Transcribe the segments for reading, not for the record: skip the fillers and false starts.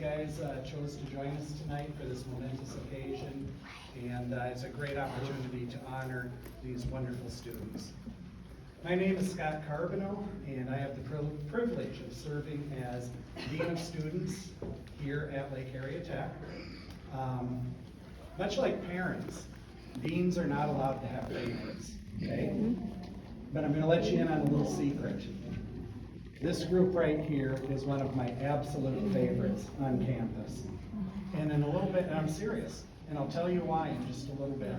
guys chose to join us tonight for this momentous occasion, and it's a great opportunity to honor these wonderful students. My name is Scott Carbino, and I have the privilege of serving as Dean of Students here at Lake Area Tech. Much like parents, deans are not allowed to have favorites, okay? But I'm going to let you in on a little secret. This group right here is one of my absolute favorites on campus. And in a little bit, and I'm serious, and I'll tell you why in just a little bit.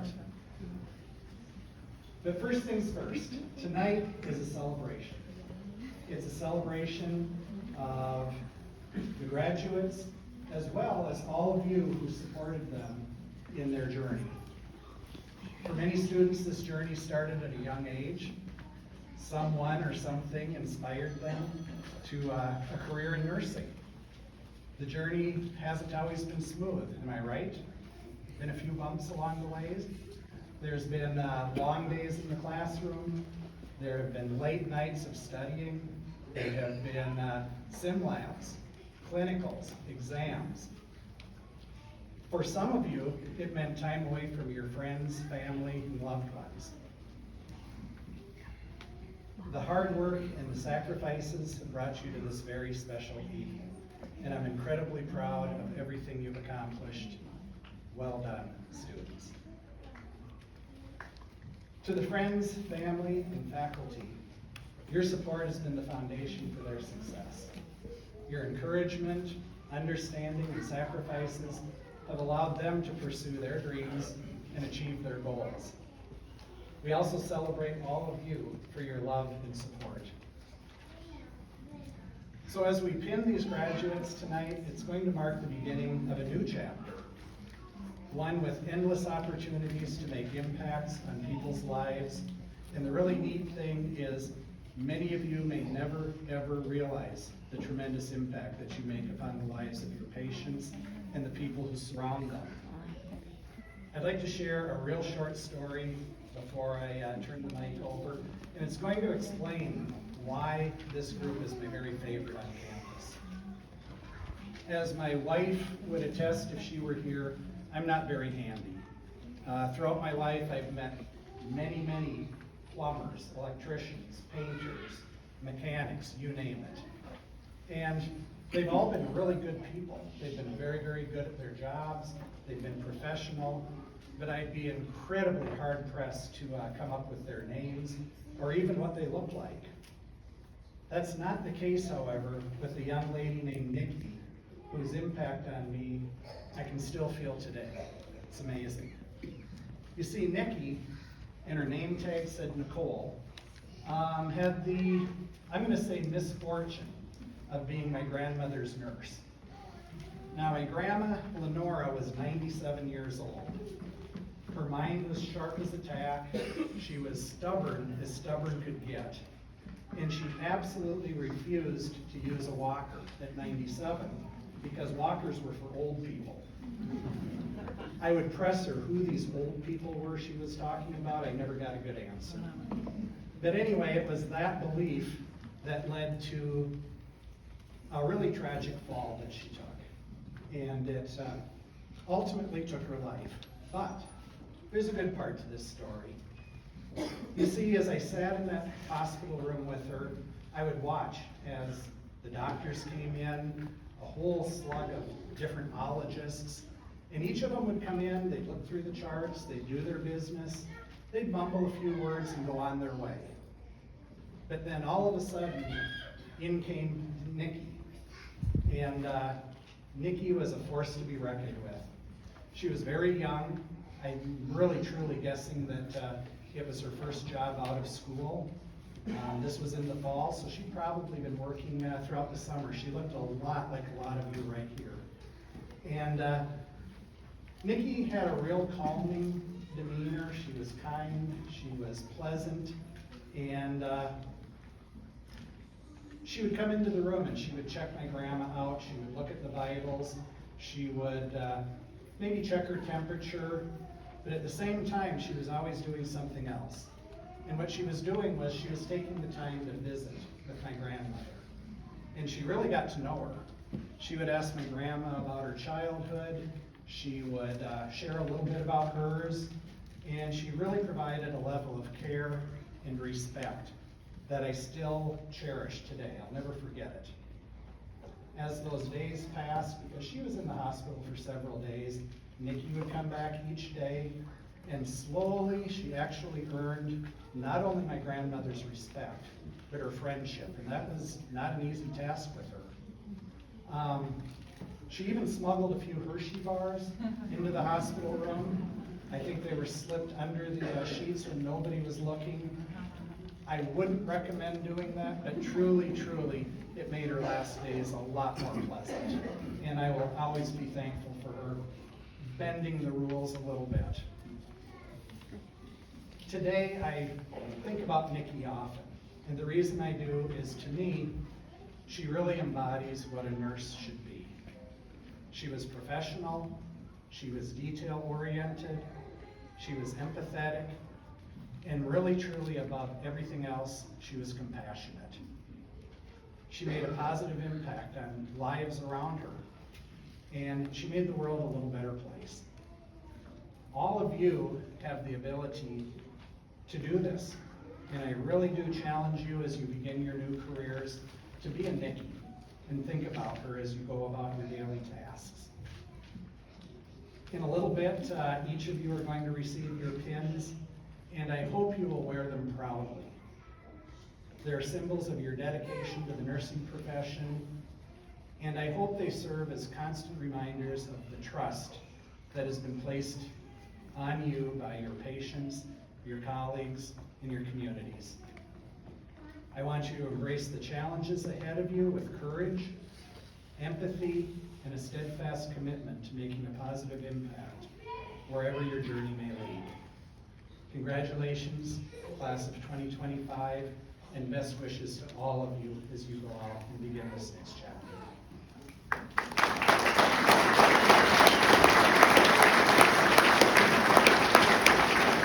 But first things first, tonight is a celebration. It's a celebration of the graduates as well as all of you who supported them in their journey. For many students, this journey started at a young age. Someone or something inspired them to a career in nursing. The journey hasn't always been smooth, am I right? Been a few bumps along the way. There's been long days in the classroom. There have been late nights of studying. There have been sim labs, clinicals, exams. For some of you, it meant time away from your friends, family, and loved ones. The hard work and the sacrifices have brought you to this very special evening, and I'm incredibly proud of everything you've accomplished. Well done, students. To the friends, family, and faculty, your support has been the foundation for their success. Your encouragement, understanding, and sacrifices have allowed them to pursue their dreams and achieve their goals. We also celebrate all of you for your love and support. So as we pin these graduates tonight, it's going to mark the beginning of a new chapter, one with endless opportunities to make impacts on people's lives. And the really neat thing is many of you may never, ever realize the tremendous impact that you make upon the lives of your patients and the people who surround them. I'd like to share a real short story before I turn the mic over, and it's going to explain why this group is my very favorite on campus. As my wife would attest if she were here, I'm not very handy. Throughout my life, I've met many, many plumbers, electricians, painters, mechanics, you name it. And they've all been really good people. They've been very, very good at their jobs. They've been professional. But I'd be incredibly hard-pressed to come up with their names or even what they look like. That's not the case, however, with a young lady named Nikki, whose impact on me I can still feel today. It's amazing. You see, Nikki, and her name tag said Nicole, had the, I'm going to say, misfortune of being my grandmother's nurse. Now, my grandma, Lenora, was 97 years old. Her mind was sharp as a tack. She was stubborn as stubborn could get. And she absolutely refused to use a walker at 97 because walkers were for old people. I would press her who these old people were she was talking about. I never got a good answer. But anyway, it was that belief that led to a really tragic fall that she took. And it ultimately took her life. But there's a good part to this story. You see, as I sat in that hospital room with her, I would watch as the doctors came in, a whole slug of different ologists, and each of them would come in, they'd look through the charts, they'd do their business, they'd mumble a few words and go on their way. But then all of a sudden, in came Nikki. And Nikki was a force to be reckoned with. She was very young. I'm really truly guessing that it was her first job out of school. This was in the fall, so she'd probably been working throughout the summer. She looked a lot like a lot of you right here. And Nikki had a real calming demeanor. She was kind, she was pleasant, and she would come into the room and she would check my grandma out. She would look at the vitals. She would maybe check her temperature. But at the same time, she was always doing something else. And what she was doing was she was taking the time to visit with my grandmother. And she really got to know her. She would ask my grandma about her childhood. She would share a little bit about hers, and she really provided a level of care and respect that I still cherish today. I'll never forget it. As those days passed, because she was in the hospital for several days, Nikki would come back each day, and slowly she actually earned not only my grandmother's respect, but her friendship, and that was not an easy task with her. She even smuggled a few Hershey bars into the hospital room. I think they were slipped under the sheets when nobody was looking. I wouldn't recommend doing that, but truly, truly, it made her last days a lot more pleasant. And I will always be thankful for her bending the rules a little bit. Today, I think about Nikki often, and the reason I do is, to me, she really embodies what a nurse should be. She was professional, she was detail-oriented, she was empathetic, and really, truly, above everything else, she was compassionate. She made a positive impact on lives around her, and she made the world a little better place. All of you have the ability to do this, and I really do challenge you as you begin your new careers to be a Nikki and think about her as you go about your daily tasks. In a little bit, each of you are going to receive your pins, and I hope you will wear them proudly. They're symbols of your dedication to the nursing profession, and I hope they serve as constant reminders of the trust that has been placed on you by your patients, your colleagues, and your communities. I want you to embrace the challenges ahead of you with courage, empathy, and a steadfast commitment to making a positive impact wherever your journey may lead. Congratulations, class of 2025, and best wishes to all of you as you go out and begin this next chapter.